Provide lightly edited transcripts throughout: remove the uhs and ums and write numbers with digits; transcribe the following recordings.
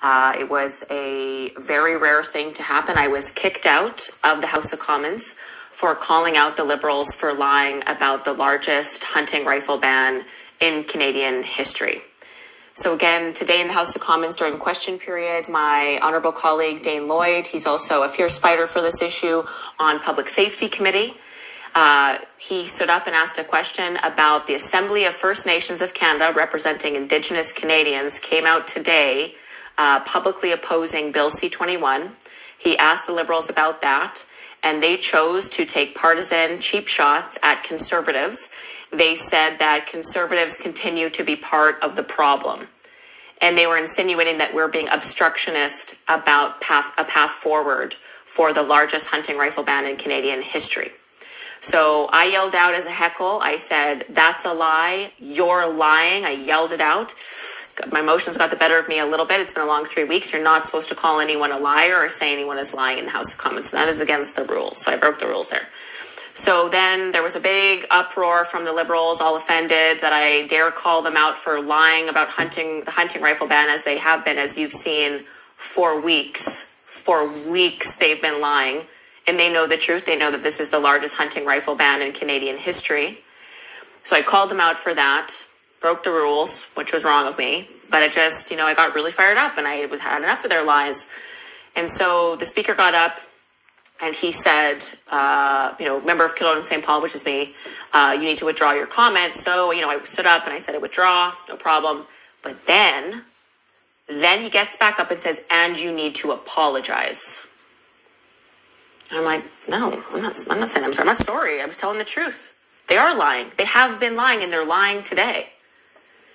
It was a very rare thing to happen. I was kicked out of the House of Commons for calling out the Liberals for lying about the largest hunting rifle ban in Canadian history. So again, today in the House of Commons during question period, my honourable colleague Dane Lloyd, he's also a fierce fighter for this issue on Public Safety Committee. He stood up and asked a question about the Assembly of First Nations of Canada, representing Indigenous Canadians, came out today publicly opposing Bill C-21. He asked the Liberals about that, and they chose to take partisan cheap shots at Conservatives. They said that Conservatives continue to be part of the problem. And they were insinuating that we're being obstructionist about a path forward for the largest hunting rifle ban in Canadian history. So I yelled out as a heckle. I said, that's a lie. You're lying. I yelled it out. My emotions got the better of me a little bit. It's been a long 3 weeks. You're not supposed to call anyone a liar or say anyone is lying in the House of Commons. That is against the rules. So I broke the rules there. So then there was a big uproar from the Liberals, all offended that I dare call them out for lying about the hunting rifle ban, as they have been, as you've seen, for weeks. For weeks they've been lying, and they know the truth. They know that this is the largest hunting rifle ban in Canadian history. So I called them out for that, broke the rules, which was wrong of me, but it just, I got really fired up, and I had enough of their lies. And so the Speaker got up, and he said, member of Kildonan St. Paul, which is me, you need to withdraw your comment. So, I stood up and I said, I withdraw, no problem. But then he gets back up and says, and you need to apologize. And I'm like, no, I'm not saying I'm sorry. I'm not sorry. I'm just telling the truth. They are lying. They have been lying, and they're lying today.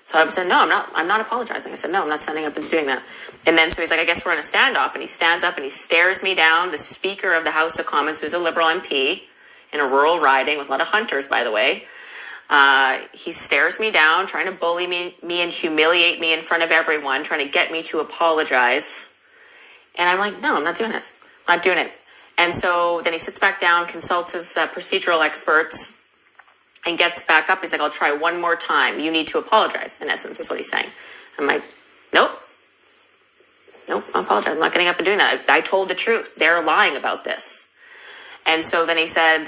So I said, no, I'm not apologizing. I said, no, I'm not standing up and doing that. And then so he's like, I guess we're in a standoff. And he stands up and he stares me down, the Speaker of the House of Commons, who's a Liberal MP in a rural riding with a lot of hunters, by the way. He stares me down, trying to bully me and humiliate me in front of everyone, trying to get me to apologize. And I'm like, no, I'm not doing it. I'm not doing it. And so then he sits back down, consults his procedural experts, and gets back up. He's like, I'll try one more time. You need to apologize, in essence, is what he's saying. I'm like, nope, I apologize. I'm not getting up and doing that. I told the truth. They're lying about this. And so then he said,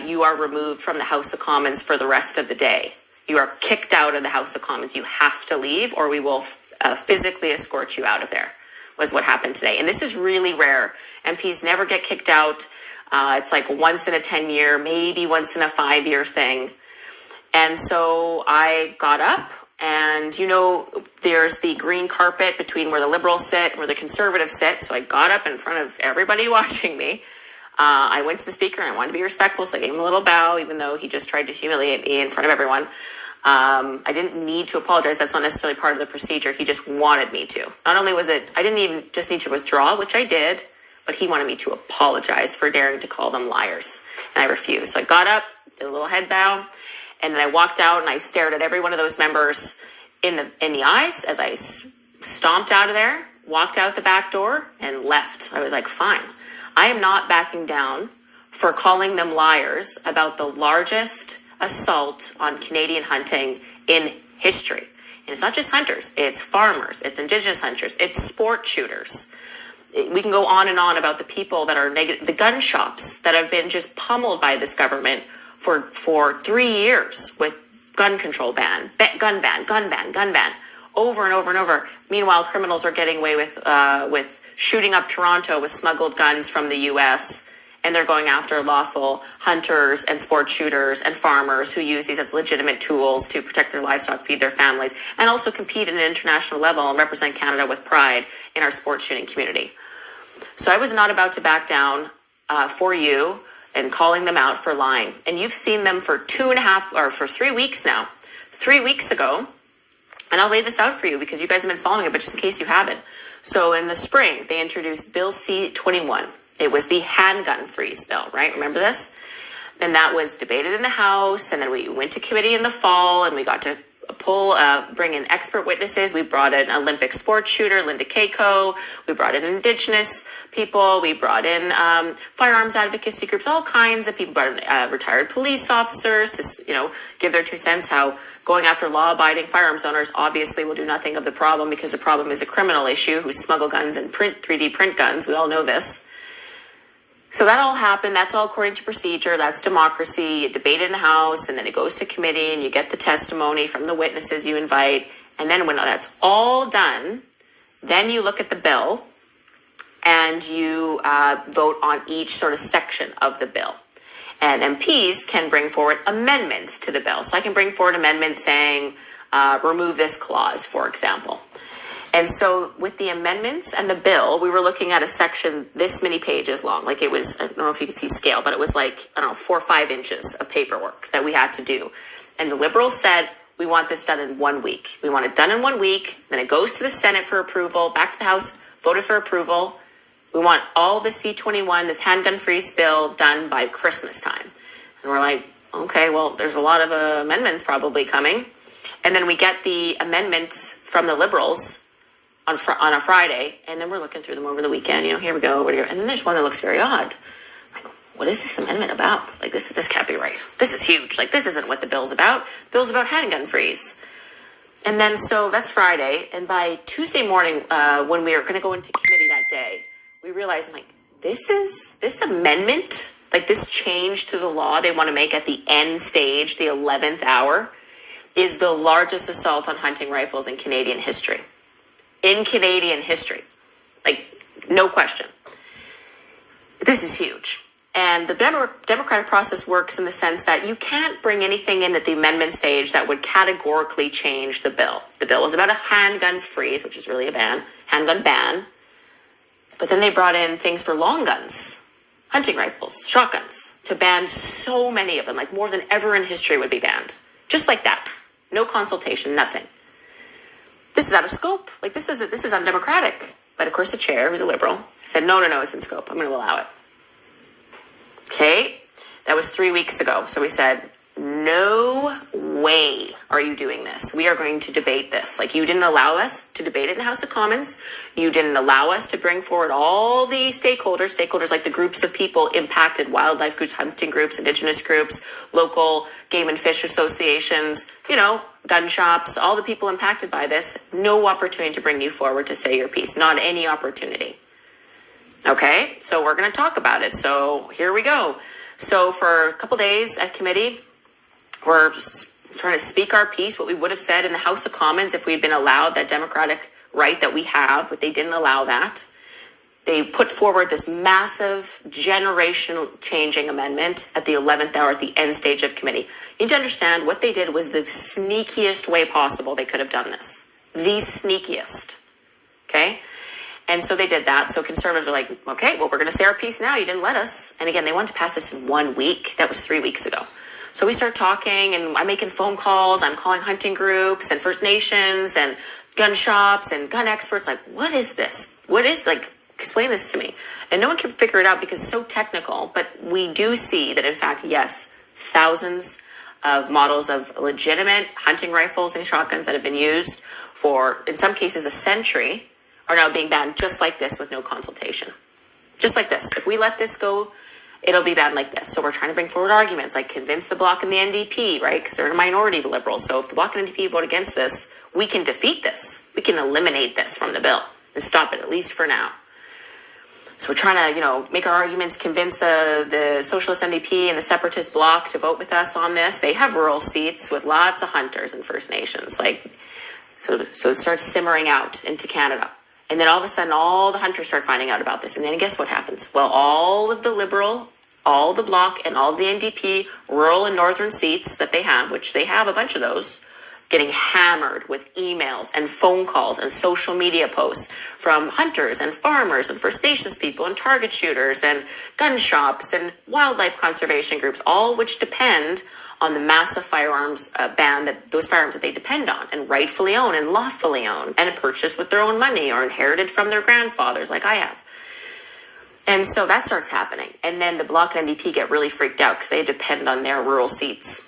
you are removed from the House of Commons for the rest of the day. You are kicked out of the House of Commons. You have to leave, or we will physically escort you out of there, was what happened today. And this is really rare. MPs never get kicked out. It's like once in a 10-year, maybe once in a 5-year thing. And so I got up, and there's the green carpet between where the Liberals sit and where the Conservatives sit. So I got up in front of everybody watching me. I went to the Speaker, and I wanted to be respectful, so I gave him a little bow, even though he just tried to humiliate me in front of everyone. I didn't need to apologize. That's not necessarily part of the procedure. He just wanted me to. Not only was it, I didn't even just need to withdraw, which I did, but he wanted me to apologize for daring to call them liars. And I refused. So I got up, did a little head bow, and then I walked out and I stared at every one of those members in the eyes as I stomped out of there, walked out the back door, and left. I was like, fine. I am not backing down for calling them liars about the largest assault on Canadian hunting in history. And it's not just hunters. It's farmers. It's Indigenous hunters. It's sport shooters. We can go on and on about the people that are negative, the gun shops that have been just pummeled by this government for 3 years with gun control ban, gun ban, over and over and over. Meanwhile, criminals are getting away with shooting up Toronto with smuggled guns from the U.S., and they're going after lawful hunters and sport shooters and farmers who use these as legitimate tools to protect their livestock, feed their families, and also compete at an international level and represent Canada with pride in our sport shooting community. So I was not about to back down for you and calling them out for lying. And you've seen them for 3 weeks now. 3 weeks ago, and I'll lay this out for you because you guys have been following it, but just in case you haven't. So in the spring, they introduced Bill C-21. It was the handgun freeze bill, right? Remember this? And that was debated in the House, and then we went to committee in the fall, and we got to bring in expert witnesses. We brought in Olympic sports shooter Linda Keiko. We brought in Indigenous people. We brought in firearms advocacy groups, all kinds of people. Brought in retired police officers to, give their 2 cents how going after law-abiding firearms owners obviously will do nothing of the problem, because the problem is a criminal issue who smuggle guns and 3D print guns. We all know this. So that all happened. That's all according to procedure. That's democracy. You debate in the House, and then it goes to committee, and you get the testimony from the witnesses you invite. And then when that's all done, then you look at the bill, and you vote on each sort of section of the bill. And MPs can bring forward amendments to the bill. So I can bring forward amendments saying, remove this clause, for example. And so with the amendments and the bill, we were looking at a section this many pages long. Like it was, I don't know if you could see scale, but it was like, 4 or 5 inches of paperwork that we had to do. And the Liberals said, we want this done in 1 week. We want it done in 1 week. Then it goes to the Senate for approval, back to the House, voted for approval. We want all the C-21, this handgun-free bill, done by Christmas time. And we're like, okay, well, there's a lot of amendments probably coming. And then we get the amendments from the Liberals on a Friday, and then we're looking through them over the weekend. Here we go. And then there's one that looks very odd. Like, what is this amendment about? Like, this can't be right. This is huge. Like, this isn't what the bill's about. The bill's about handgun freeze. And then, so that's Friday. And by Tuesday morning, when we were going to go into committee that day, we realized, this amendment, like this change to the law they want to make at the end stage, the 11th hour, is the largest assault on hunting rifles in Canadian history. In Canadian history. Like, no question. This is huge. And the democratic process works in the sense that you can't bring anything in at the amendment stage that would categorically change the bill. The bill was about a handgun freeze, which is really a handgun ban. But then they brought in things for long guns, hunting rifles, shotguns, to ban so many of them, like more than ever in history would be banned. Just like that. No consultation, nothing. This is out of scope. Like, this is undemocratic. But of course the chair, who's a Liberal, said, no, it's in scope. I'm going to allow it. Okay. That was 3 weeks ago. So we said, no way are you doing this. We are going to debate this. Like, you didn't allow us to debate it in the House of Commons. You didn't allow us to bring forward all the stakeholders like the groups of people impacted, wildlife groups, hunting groups, Indigenous groups, local game and fish associations, gun shops, all the people impacted by this. No opportunity to bring you forward to say your piece. Not any opportunity. Okay, so we're going to talk about it. So here we go. So for a couple days at committee, we're trying to speak our piece, what we would have said in the House of Commons if we'd been allowed that democratic right that we have, but they didn't allow that. They put forward this massive generational changing amendment at the 11th hour at the end stage of committee. You need to understand what they did was the sneakiest way possible they could have done this. The sneakiest. Okay? And so they did that. So Conservatives are like, okay, well, we're going to say our piece now. You didn't let us. And again, they wanted to pass this in 1 week. That was 3 weeks ago. So we start talking, and I'm making phone calls. I'm calling hunting groups and First Nations and gun shops and gun experts. Like, what is this? Explain this to me. And no one can figure it out because it's so technical. But we do see that, in fact, yes, thousands of models of legitimate hunting rifles and shotguns that have been used for, in some cases, a century, are now being banned just like this with no consultation. Just like this. If we let this go, it'll be banned like this. So we're trying to bring forward arguments like convince the Bloc and the NDP, right? Because they're in a minority, the Liberals. So if the Bloc and NDP vote against this, we can defeat this. We can eliminate this from the bill and stop it, at least for now. So we're trying to, make our arguments, convince the Socialist NDP and the Separatist Bloc to vote with us on this. They have rural seats with lots of hunters and First Nations. So it starts simmering out into Canada. And then all of a sudden, all the hunters start finding out about this. And then guess what happens? Well, all of the Liberal, all the Bloc, and all the NDP rural and northern seats that they have, which they have a bunch of those, getting hammered with emails and phone calls and social media posts from hunters and farmers and First Nations people and target shooters and gun shops and wildlife conservation groups, all which depend on the massive firearms ban, those firearms that they depend on and rightfully own and lawfully own and purchased with their own money or inherited from their grandfathers like I have. And so that starts happening. And then the Bloc and NDP get really freaked out because they depend on their rural seats.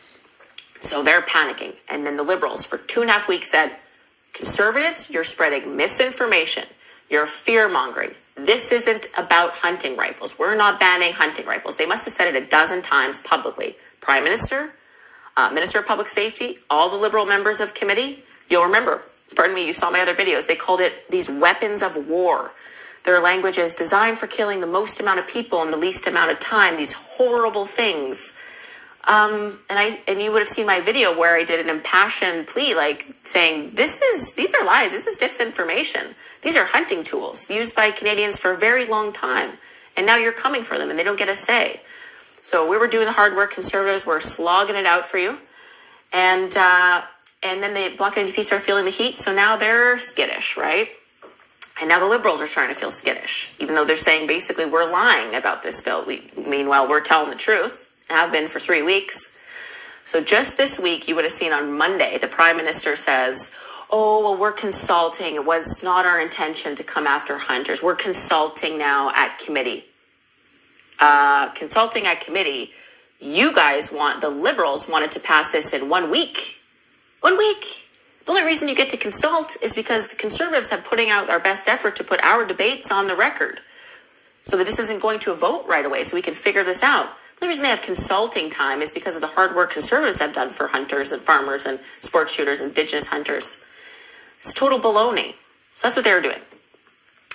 So they're panicking. And then the Liberals for 2.5 weeks said, Conservatives, you're spreading misinformation. You're fear-mongering. This isn't about hunting rifles. We're not banning hunting rifles. They must have said it 12 times publicly. Prime Minister, Minister of Public Safety, all the Liberal members of committee. You'll remember, pardon me, you saw my other videos. They called it these weapons of war. Their language is designed for killing the most amount of people in the least amount of time. These horrible things. And you would have seen my video where I did an impassioned plea, like saying, these are lies. This is disinformation. These are hunting tools used by Canadians for a very long time. And now you're coming for them and they don't get a say. So we were doing the hard work. Conservatives were slogging it out for you. And then the Bloc NDP started feeling the heat. So now they're skittish, right? And now the Liberals are starting to feel skittish, even though they're saying basically we're lying about this bill. Meanwhile, we're telling the truth, have been for 3 weeks. So just this week, you would have seen on Monday, the Prime Minister says, oh, well, we're consulting. It was not our intention to come after hunters. We're consulting now at committee. Consulting at committee, you guys the Liberals wanted to pass this in 1 week. 1 week. The only reason you get to consult is because the Conservatives have putting out our best effort to put our debates on the record so that this isn't going to a vote right away so we can figure this out. The reason they have consulting time is because of the hard work Conservatives have done for hunters and farmers and sports shooters, Indigenous hunters. It's total baloney. So that's what they were doing.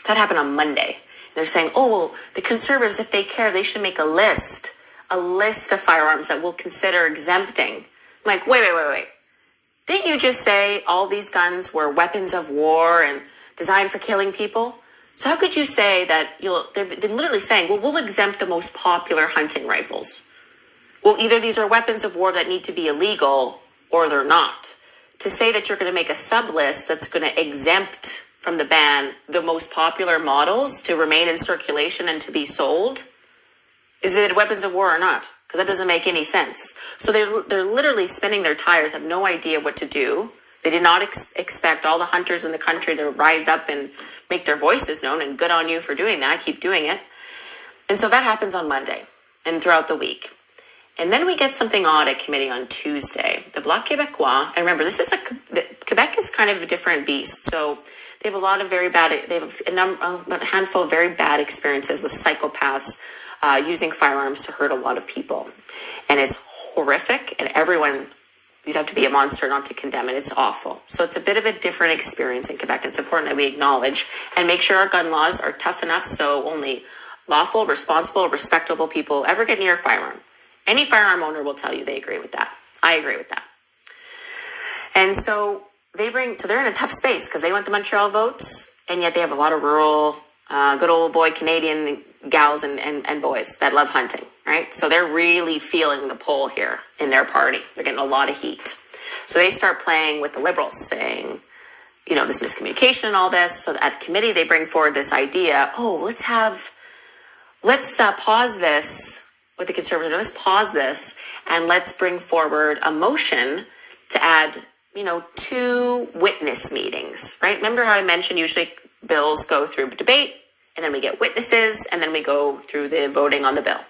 That happened on Monday. They're saying, oh, well, the Conservatives, if they care, they should make a list of firearms that we'll consider exempting. I'm like, wait. Didn't you just say all these guns were weapons of war and designed for killing people? So how could you say that they're literally saying, well, we'll exempt the most popular hunting rifles. Well, either these are weapons of war that need to be illegal or they're not. To say that you're going to make a sub-list that's going to exempt from the ban the most popular models to remain in circulation and to be sold, is it weapons of war or not? Because that doesn't make any sense. So they're literally spinning their tires, have no idea what to do. They did not expect all the hunters in the country to rise up and make their voices known, and good on you for doing that. Keep doing it. And so that happens on Monday and throughout the week. And then we get something odd at committee on Tuesday. The Bloc Québécois, and remember, Quebec is kind of a different beast. So they have a handful of very bad experiences with psychopaths using firearms to hurt a lot of people. And it's horrific, and you'd have to be a monster not to condemn it. It's awful. So it's a bit of a different experience in Quebec. It's important that we acknowledge and make sure our gun laws are tough enough so only lawful, responsible, respectable people ever get near a firearm. Any firearm owner will tell you they agree with that. I agree with that. And so they're in a tough space because they want the Montreal votes, and yet they have a lot of rural, good old boy Canadian gals and boys that love hunting, right? So they're really feeling the pull here in their party. They're getting a lot of heat. So they start playing with the Liberals, saying, this miscommunication and all this. So at the committee, they bring forward this idea, let's pause this. With the Conservatives, let's pause this and let's bring forward a motion to add, 2 witness meetings, right? Remember how I mentioned usually bills go through debate and then we get witnesses and then we go through the voting on the bill.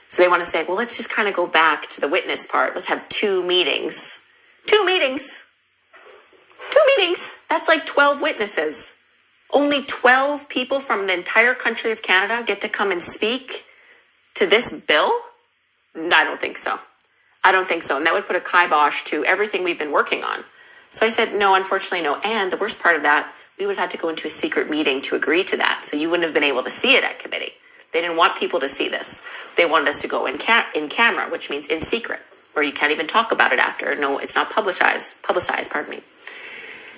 So they want to say, well, let's just kind of go back to the witness part. Let's have 2 meetings. 2 meetings. 2 meetings. That's like 12 witnesses. Only 12 people from the entire country of Canada get to come and speak to this bill? I don't think so. And that would put a kibosh to everything we've been working on. So I said, no, unfortunately, no. And the worst part of that, we would have had to go into a secret meeting to agree to that. So you wouldn't have been able to see it at committee. They didn't want people to see this. They wanted us to go in camera, which means in secret, where you can't even talk about it after. No, it's not publicized, pardon me.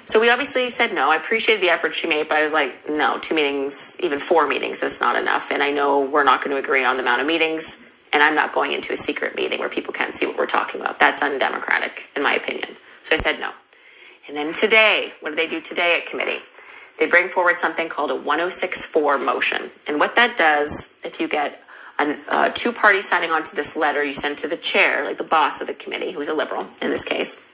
So we obviously said no. I appreciated the effort she made, but I was like, no, 2 meetings, even 4 meetings is not enough. And I know we're not going to agree on the amount of meetings, and I'm not going into a secret meeting where people can't see what we're talking about. That's undemocratic, in my opinion. So I said no. And then today, what do they do today at committee? They bring forward something called a 1064 motion. And what that does, if you get 2 parties signing on to this letter you send to the chair, like the boss of the committee, who's a Liberal in this case,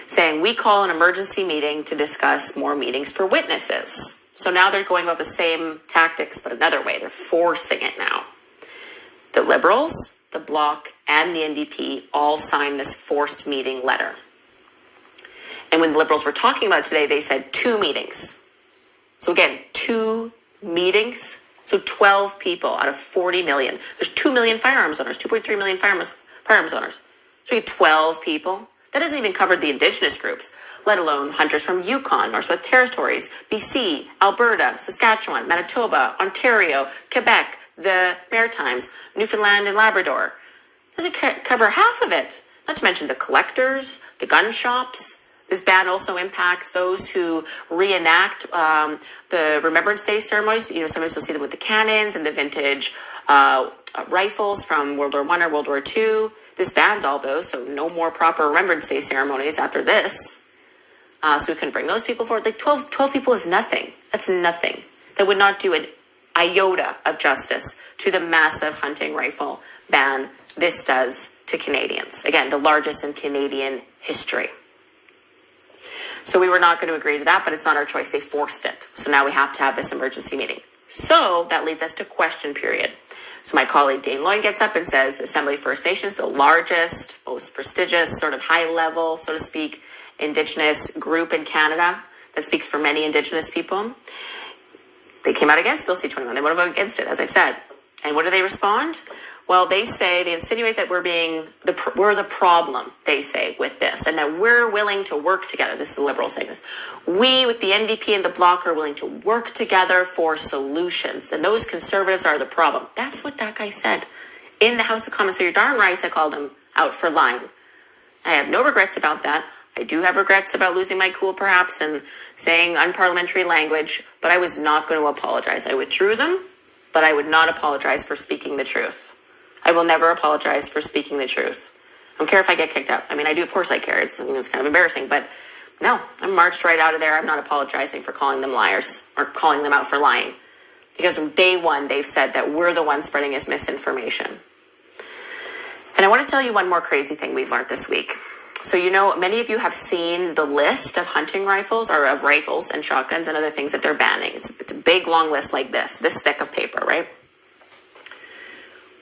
saying we call an emergency meeting to discuss more meetings for witnesses. So now they're going about the same tactics, but another way. They're forcing it now. The Liberals, the Bloc, and the NDP all signed this forced meeting letter. And when the Liberals were talking about it today, they said 2 meetings. So again, 2 meetings. So 12 people out of 40 million. There's 2 million firearms owners, 2.3 million firearms owners. So we get 12 people. That doesn't even cover the Indigenous groups, let alone hunters from Yukon, Northwest Territories, BC, Alberta, Saskatchewan, Manitoba, Ontario, Quebec, the Maritimes, Newfoundland and Labrador. Doesn't cover half of it. Not to mention the collectors, the gun shops. This ban also impacts those who reenact the Remembrance Day ceremonies. You know, sometimes you'll see them with the cannons and the vintage rifles from World War I or World War II. This bans all those, so no more proper Remembrance Day ceremonies after this. So we can bring those people forward. Like 12 people is nothing. That's nothing. That would not do an iota of justice to the massive hunting rifle ban this does to Canadians. Again, the largest in Canadian history. So we were not going to agree to that, but it's not our choice. They forced it. So now we have to have this emergency meeting. So that leads us to question period. So my colleague Dane Loyne gets up and says the Assembly First Nations, the largest, most prestigious, sort of high level, so to speak, Indigenous group in Canada that speaks for many Indigenous people. They came out against Bill C-21. They want to vote against it, as I've said. And what do they respond? Well, they insinuate that we're the problem, they say, with this, and that we're willing to work together. This is the Liberals saying this. We, with the NDP and the Bloc, are willing to work together for solutions, and those Conservatives are the problem. That's what that guy said in the House of Commons. So you're darn right I called him out for lying. I have no regrets about that. I do have regrets about losing my cool, perhaps, and saying unparliamentary language, but I was not going to apologize. I withdrew them, but I would not apologize for speaking the truth. I will never apologize for speaking the truth. I don't care if I get kicked out. I mean, I do, of course I care. It's kind of embarrassing, but no, I marched right out of there. I'm not apologizing for calling them liars or calling them out for lying. Because from day one, they've said that we're the ones spreading this misinformation. And I want to tell you one more crazy thing we've learned this week. So, you know, many of you have seen the list of hunting rifles or of rifles and shotguns and other things that they're banning. It's a big, long list like this thick of paper, right?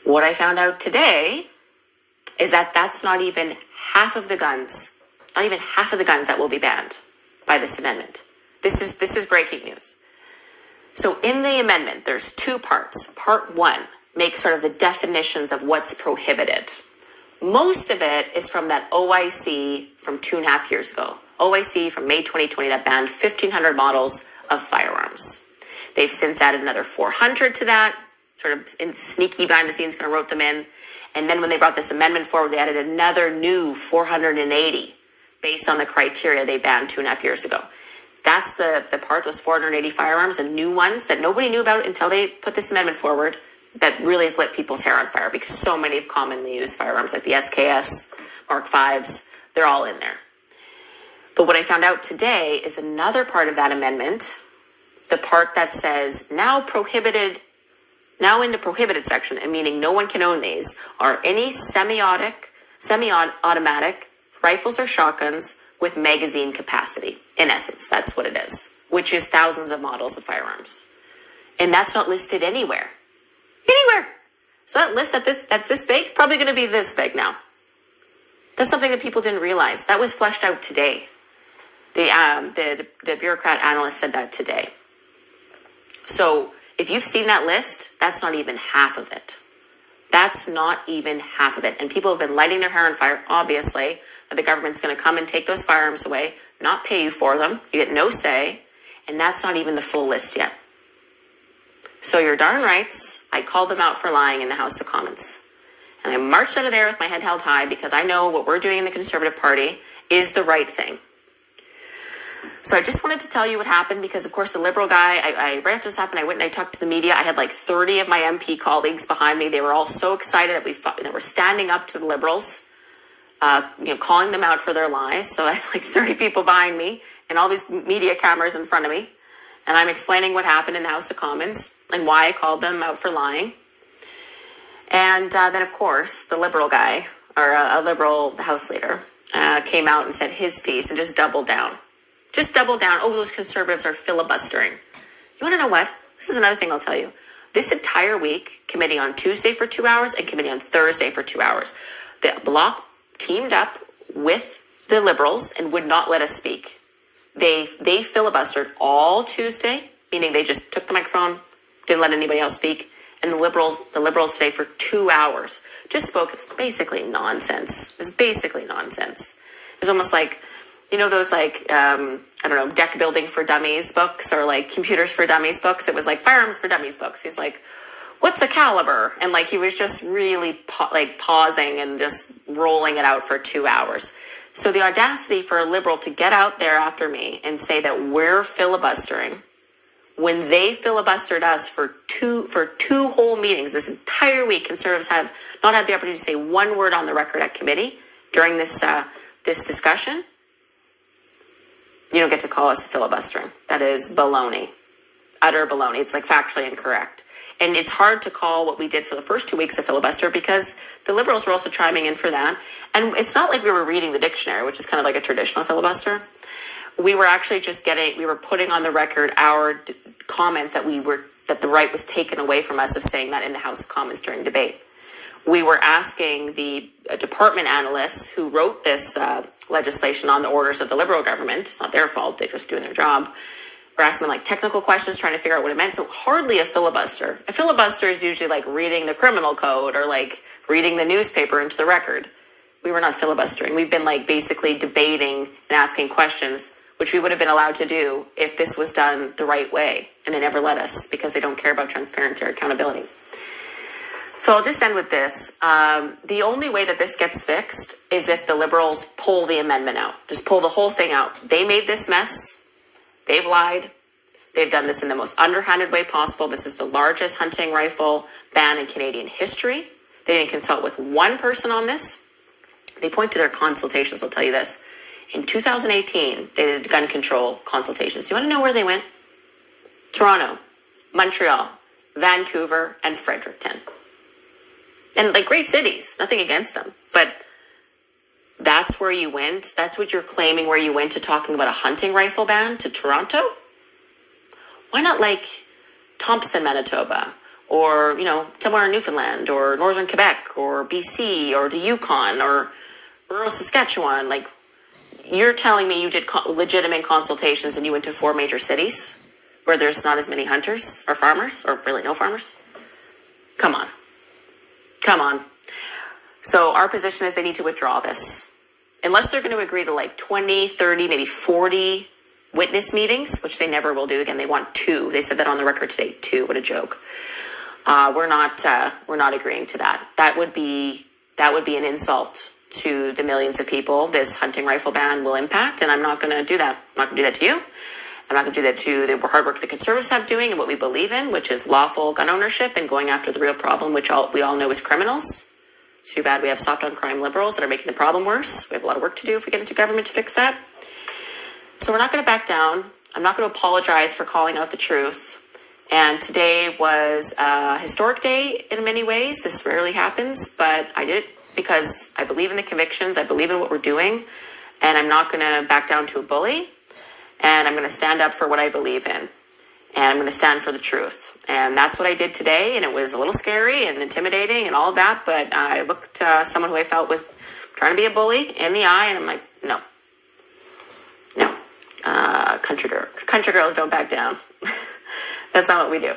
What I found out today is that that's not even half of the guns, that will be banned by this amendment. This is breaking news. So in the amendment, there's 2 parts. Part 1 makes sort of the definitions of what's prohibited. Most of it is from that OIC from 2.5 years ago. OIC from May 2020 that banned 1,500 models of firearms. They've since added another 400 to that, sort of in sneaky behind the scenes, kind of wrote them in. And then when they brought this amendment forward, they added another new 480 based on the criteria they banned 2.5 years ago. That's the part, those 480 firearms, the new ones that nobody knew about until they put this amendment forward, that really has lit people's hair on fire because so many of commonly used firearms like the SKS, Mark Vs, they're all in there. But what I found out today is another part of that amendment, the part that says now in the prohibited section, and meaning no one can own these, are any semi-automatic rifles or shotguns with magazine capacity. In essence, that's what it is, which is thousands of models of firearms. And that's not listed anywhere. So that list that's this big, probably going to be this big now. That's something that people didn't realize. That was fleshed out today. The bureaucrat analyst said that today. So if you've seen that list, that's not even half of it. That's not even half of it. And people have been lighting their hair on fire, obviously, that the government's going to come and take those firearms away, not pay you for them. You get no say. And that's not even the full list yet. So you're darn rights. I called them out for lying in the House of Commons. And I marched out of there with my head held high because I know what we're doing in the Conservative Party is the right thing. So I just wanted to tell you what happened because, of course, the Liberal guy, right after this happened, I went and I talked to the media. I had like 30 of my MP colleagues behind me. They were all so excited that we're standing up to the Liberals, calling them out for their lies. So I had like 30 people behind me and all these media cameras in front of me. And I'm explaining what happened in the House of Commons and why I called them out for lying. And then, of course, the Liberal guy, or a Liberal House leader, came out and said his piece and just doubled down. Just double down. Oh, those Conservatives are filibustering. You want to know what? This is another thing I'll tell you. This entire week, committee on Tuesday for 2 hours and committee on Thursday for 2 hours. The Bloc teamed up with the Liberals and would not let us speak. They filibustered all Tuesday, meaning they just took the microphone, didn't let anybody else speak. And the liberals today for 2 hours just spoke. It was basically nonsense. It was almost like, those deck building for dummies books or like computers for dummies books. It was like Firearms for Dummies books. He's like, what's a caliber? And like, he was just really pausing and just rolling it out for 2 hours. So the audacity for a Liberal to get out there after me and say that we're filibustering when they filibustered us for two whole meetings this entire week. Conservatives have not had the opportunity to say one word on the record at committee during this discussion. You don't get to call us filibustering. That is baloney. Utter baloney. It's like factually incorrect. And it's hard to call what we did for the first 2 weeks a filibuster because the Liberals were also chiming in for that. And it's not like we were reading the dictionary, which is kind of like a traditional filibuster. We were actually we were putting on the record our comments that the right was taken away from us of saying that in the House of Commons during debate. We were asking the department analysts who wrote this legislation on the orders of the Liberal government. It's not their fault. They're just doing their job. We're asking them like technical questions, trying to figure out what it meant. So hardly a filibuster. A filibuster is usually like reading the criminal code or like reading the newspaper into the record. We were not filibustering. We've been like basically debating and asking questions, which we would have been allowed to do if this was done the right way. And they never let us because they don't care about transparency or accountability. So I'll just end with this. The only way that this gets fixed is if the Liberals pull the amendment out. Just pull the whole thing out. They made this mess. They've lied. They've done this in the most underhanded way possible. This is the largest hunting rifle ban in Canadian history. They didn't consult with one person on this. They point to their consultations. I'll tell you this. In 2018, they did gun control consultations. Do you want to know where they went? Toronto, Montreal, Vancouver, and Fredericton. And like great cities, nothing against them. But that's where you went? That's what you're claiming where you went to talking about a hunting rifle ban to Toronto? Why not like Thompson, Manitoba? Or, somewhere in Newfoundland or Northern Quebec or BC or the Yukon or rural Saskatchewan? Like, you're telling me you did legitimate consultations and you went to 4 major cities where there's not as many hunters or farmers or really no farmers? Come on. So our position is they need to withdraw this. Unless they're going to agree to like 20, 30, maybe 40 witness meetings, which they never will do. Again, they want 2. They said that on the record today, 2. What a joke. We're not agreeing to that. That would be an insult to the millions of people this hunting rifle ban will impact, and I'm not going to do that. I'm not going to do that to you. I'm not going to do that to the hard work the Conservatives have doing and what we believe in, which is lawful gun ownership and going after the real problem, which we all know is criminals. It's too bad we have soft on crime Liberals that are making the problem worse. We have a lot of work to do if we get into government to fix that. So we're not going to back down. I'm not going to apologize for calling out the truth. And today was a historic day in many ways. This rarely happens, but I did it because I believe in the convictions. I believe in what we're doing. And I'm not going to back down to a bully. And I'm going to stand up for what I believe in. And I'm going to stand for the truth. And that's what I did today. And it was a little scary and intimidating and all of that. But I looked someone who I felt was trying to be a bully in the eye. And I'm like, no. Country girls don't back down. That's not what we do.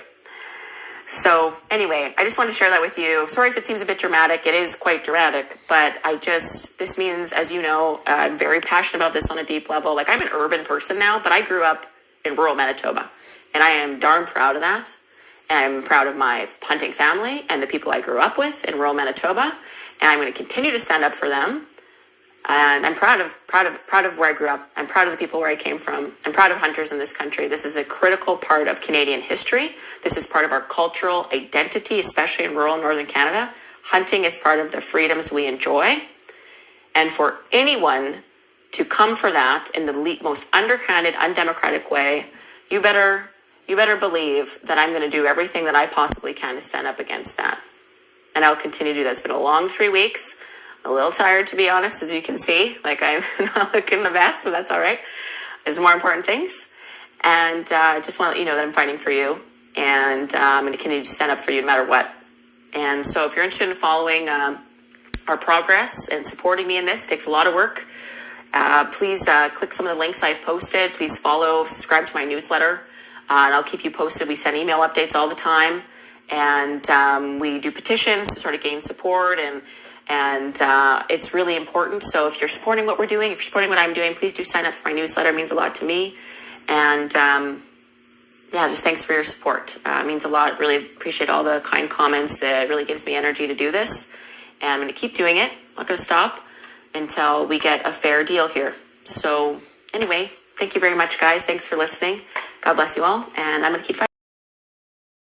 So anyway, I just wanted to share that with you. Sorry if it seems a bit dramatic. It is quite dramatic, but this means, as you know, I'm very passionate about this on a deep level. Like, I'm an urban person now, but I grew up in rural Manitoba, and I am darn proud of that. And I'm proud of my hunting family and the people I grew up with in rural Manitoba, and I'm going to continue to stand up for them. And I'm proud of where I grew up. I'm proud of the people where I came from. I'm proud of hunters in this country. This is a critical part of Canadian history. This is part of our cultural identity, especially in rural Northern Canada. Hunting is part of the freedoms we enjoy. And for anyone to come for that in the most underhanded, undemocratic way, you better believe that I'm going to do everything that I possibly can to stand up against that. And I'll continue to do that. It's been a long 3 weeks. A little tired, to be honest, as you can see. Like, I'm not looking the best, so that's all right. There's more important things. And I just want to let you know that I'm fighting for you. and I'm going to continue to stand up for you no matter what. And so if you're interested in following our progress and supporting me in this, it takes a lot of work. Please click some of the links I've posted. Please follow, subscribe to my newsletter, and I'll keep you posted. We send email updates all the time, and we do petitions to sort of gain support, and it's really important. So if you're supporting what we're doing, if you're supporting what I'm doing, please do sign up for my newsletter. It means a lot to me. And yeah, just thanks for your support. It means a lot. Really appreciate all the kind comments. It really gives me energy to do this. And I'm going to keep doing it. I'm not going to stop until we get a fair deal here. So anyway, thank you very much, guys. Thanks for listening. God bless you all. And I'm going to keep fighting.